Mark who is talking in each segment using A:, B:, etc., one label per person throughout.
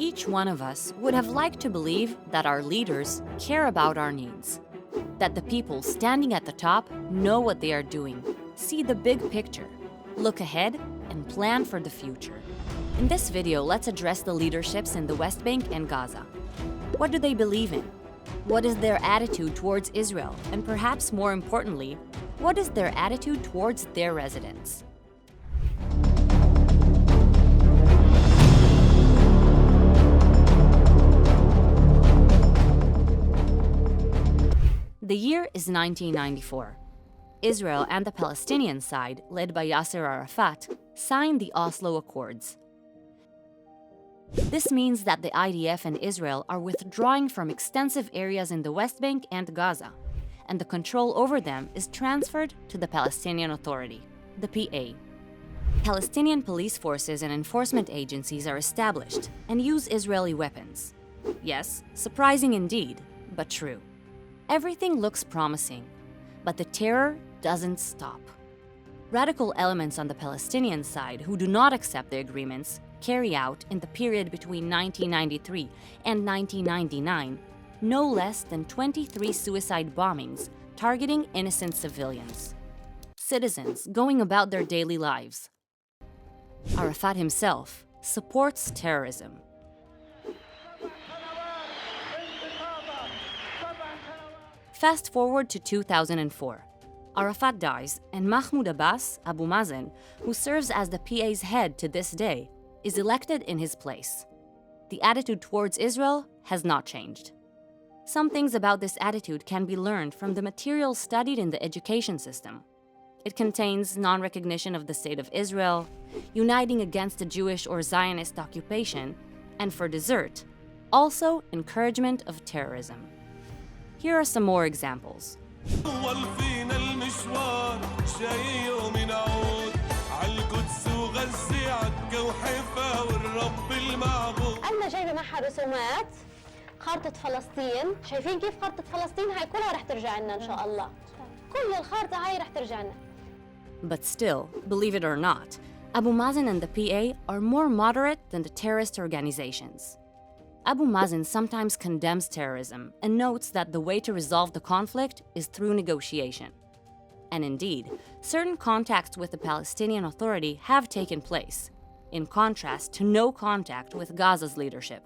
A: Each one of us would have liked to believe that our leaders care about our needs, that the people standing at the top know what they are doing, see the big picture, look ahead, and plan for the future. In this video, let's address the leaderships in the West Bank and Gaza. What do they believe in? What is their attitude towards Israel? And perhaps more importantly, what is their attitude towards their residents? The year is 1994. Israel and the Palestinian side, led by Yasser Arafat, signed the Oslo Accords. This means that the IDF and Israel are withdrawing from extensive areas in the West Bank and Gaza, and the control over them is transferred to the Palestinian Authority, the PA. Palestinian police forces and enforcement agencies are established and use Israeli weapons. Yes, surprising indeed, but true. Everything looks promising, but the terror doesn't stop. Radical elements on the Palestinian side who do not accept the agreements carry out, in the period between 1993 and 1999, no less than 23 suicide bombings targeting innocent civilians, citizens going about their daily lives. Arafat himself supports terrorism. Fast forward to 2004. Arafat dies, and Mahmoud Abbas, Abu Mazen, who serves as the PA's head to this day, is elected in his place. The attitude towards Israel has not changed. Some things about this attitude can be learned from the material studied in the education system. It contains non-recognition of the State of Israel, uniting against the Jewish or Zionist occupation, and for dessert, also encouragement of terrorism. Here are some more examples.
B: أنا جايبة معها رسومات خارطة فلسطين، شايفين كيف خارطة فلسطين هاي كلها رح ترجع لنا إن شاء الله. كل الخارطة هاي رح ترجع لنا.
A: But still, believe it or not, Abu Mazen and the PA are more moderate than the terrorist organizations. Abu Mazen sometimes condemns terrorism and notes that the way to resolve the conflict is through negotiation. And indeed, certain contacts with the Palestinian Authority have taken place, in contrast to no contact with Gaza's leadership.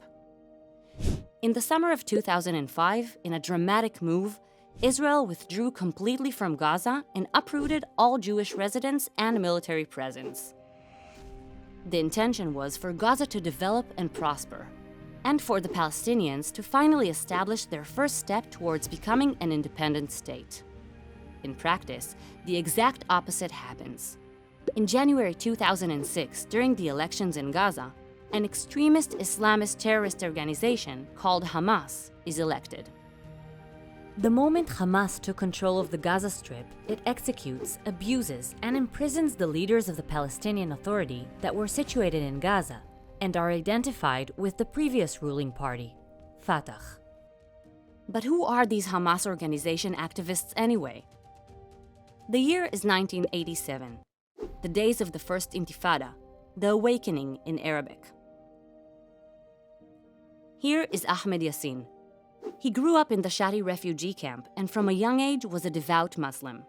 A: In the summer of 2005, in a dramatic move, Israel withdrew completely from Gaza and uprooted all Jewish residents and military presence. The intention was for Gaza to develop and prosper, and for the Palestinians to finally establish their first step towards becoming an independent state. In practice, the exact opposite happens. In January 2006, during the elections in Gaza, an extremist Islamist terrorist organization called Hamas is elected. The moment Hamas took control of the Gaza Strip, it executes, abuses, and imprisons the leaders of the Palestinian Authority that were situated in Gaza and are identified with the previous ruling party, Fatah. But who are these Hamas organization activists anyway? The year is 1987, the days of the First Intifada, the awakening in Arabic. Here is Ahmed Yassin. He grew up in the Shari refugee camp and from a young age was a devout Muslim.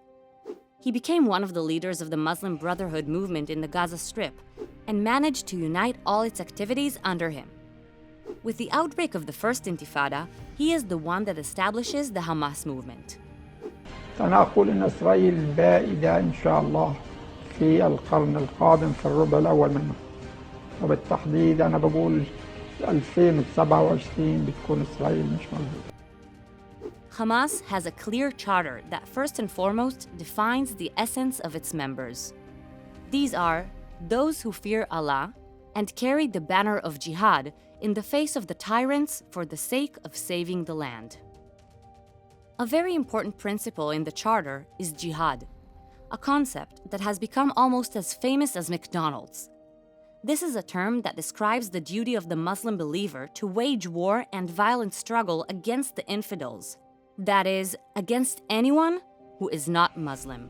A: He became one of the leaders of the Muslim Brotherhood movement in the Gaza Strip and managed to unite all its activities under him. With the outbreak of the First Intifada, he is the one that establishes the Hamas movement.
C: أنا أقول إن إسرائيل بائدة إن شاء الله في القرن القادم في الربع الأول منه، وبالتحديد أنا بقول 2027 بتكون إسرائيل مش موجودة.
A: Hamas has a clear charter that first and foremost defines the essence of its members. These are those who fear Allah and carry the banner of jihad in the face of the tyrants for the sake of saving the land. A very important principle in the charter is jihad, a concept that has become almost as famous as McDonald's. This is a term that describes the duty of the Muslim believer to wage war and violent struggle against the infidels. That is, against anyone who is not Muslim.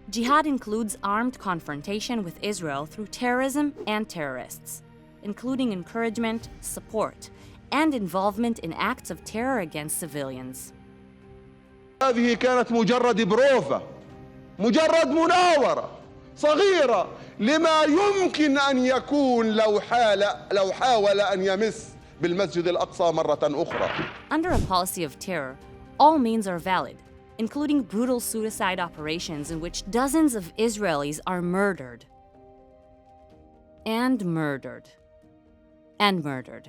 A: Jihad includes armed confrontation with Israel through terrorism and terrorists. including encouragement, support, and involvement in acts of terror against civilians.
D: هذه كانت مجرد بروفة، مجرد مناورة صغيرة لما يمكن أن يكون لو حاول أن يمس بالمسجد الأقصى مرة أخرى.
A: Under a policy of terror, all means are valid, including brutal suicide operations in which dozens of Israelis are murdered. And murdered. And murdered.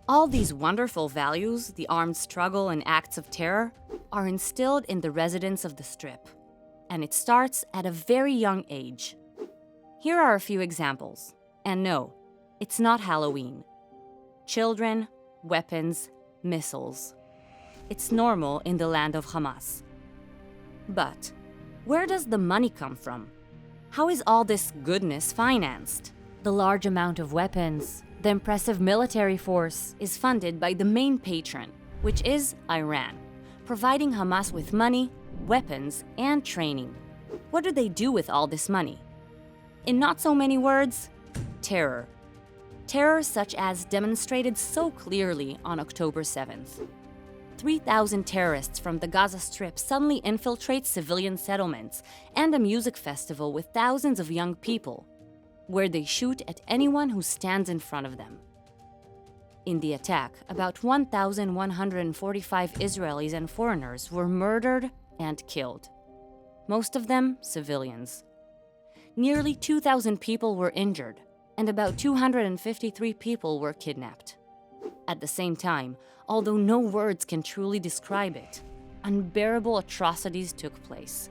A: All these wonderful values, the armed struggle and acts of terror, are instilled in the residents of the Strip. And it starts at a very young age. Here are a few examples. And no, it's not Halloween. Children, weapons, missiles. It's normal in the land of Hamas. But where does the money come from? How is all this goodness financed? The large amount of weapons, the impressive military force, is funded by the main patron, which is Iran, providing Hamas with money, weapons, and training. What do they do with all this money? In not so many words, terror. Terror such as demonstrated so clearly on October 7th. 3,000 terrorists from the Gaza Strip suddenly infiltrate civilian settlements and a music festival with thousands of young people, where they shoot at anyone who stands in front of them. In the attack, about 1,145 Israelis and foreigners were murdered and killed. Most of them civilians. Nearly 2,000 people were injured, and about 253 people were kidnapped. At the same time, although no words can truly describe it, unbearable atrocities took place.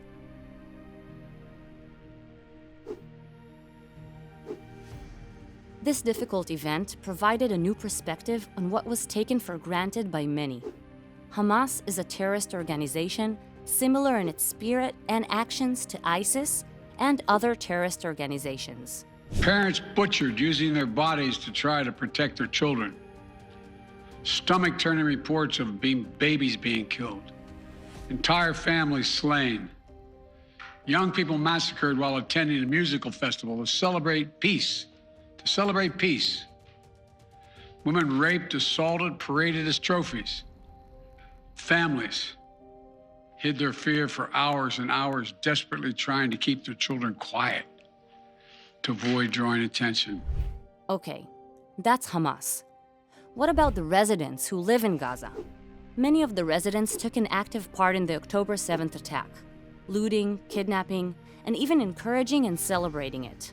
A: This difficult event provided a new perspective on what was taken for granted by many. Hamas is a terrorist organization similar in its spirit and actions to ISIS and other terrorist organizations.
E: Parents butchered using their bodies to try to protect their children. Stomach-turning reports of babies being killed. Entire families slain. Young people massacred while attending a musical festival to celebrate peace. Women raped, assaulted, paraded as trophies. Families hid their fear for hours and hours, desperately trying to keep their children quiet to avoid drawing attention.
A: Okay, that's Hamas. What about the residents who live in Gaza? Many of the residents took an active part in the October 7th attack, looting, kidnapping, and even encouraging and celebrating it.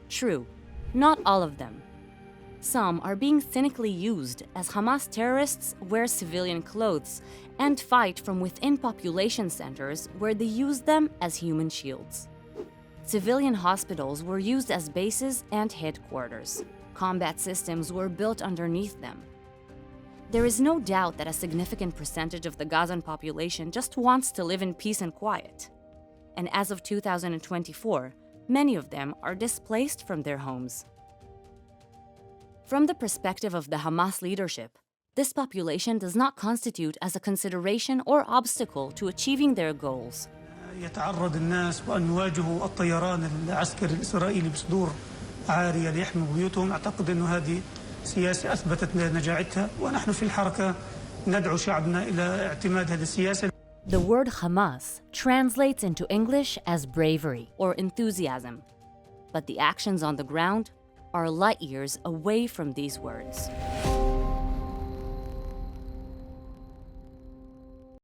A: True, not all of them. Some are being cynically used as Hamas terrorists wear civilian clothes and fight from within population centers where they use them as human shields. Civilian hospitals were used as bases and headquarters. Combat systems were built underneath them. There is no doubt that a significant percentage of the Gazan population just wants to live in peace and quiet. And as of 2024, many of them are displaced from their homes. From the perspective of the Hamas leadership, this population does not constitute as a consideration or obstacle to achieving their goals.
F: يتعرض الناس وأن يواجهوا الطيران العسكري الإسرائيلي بصدور عارية ليحموا بيوتهم. أعتقد أن هذه سياسة أثبتت نجاعتها ونحن في الحركة ندعو شعبنا إلى اعتماد هذه السياسة.
A: The word Hamas translates into English as bravery or enthusiasm, but the actions on the ground are light years away from these words.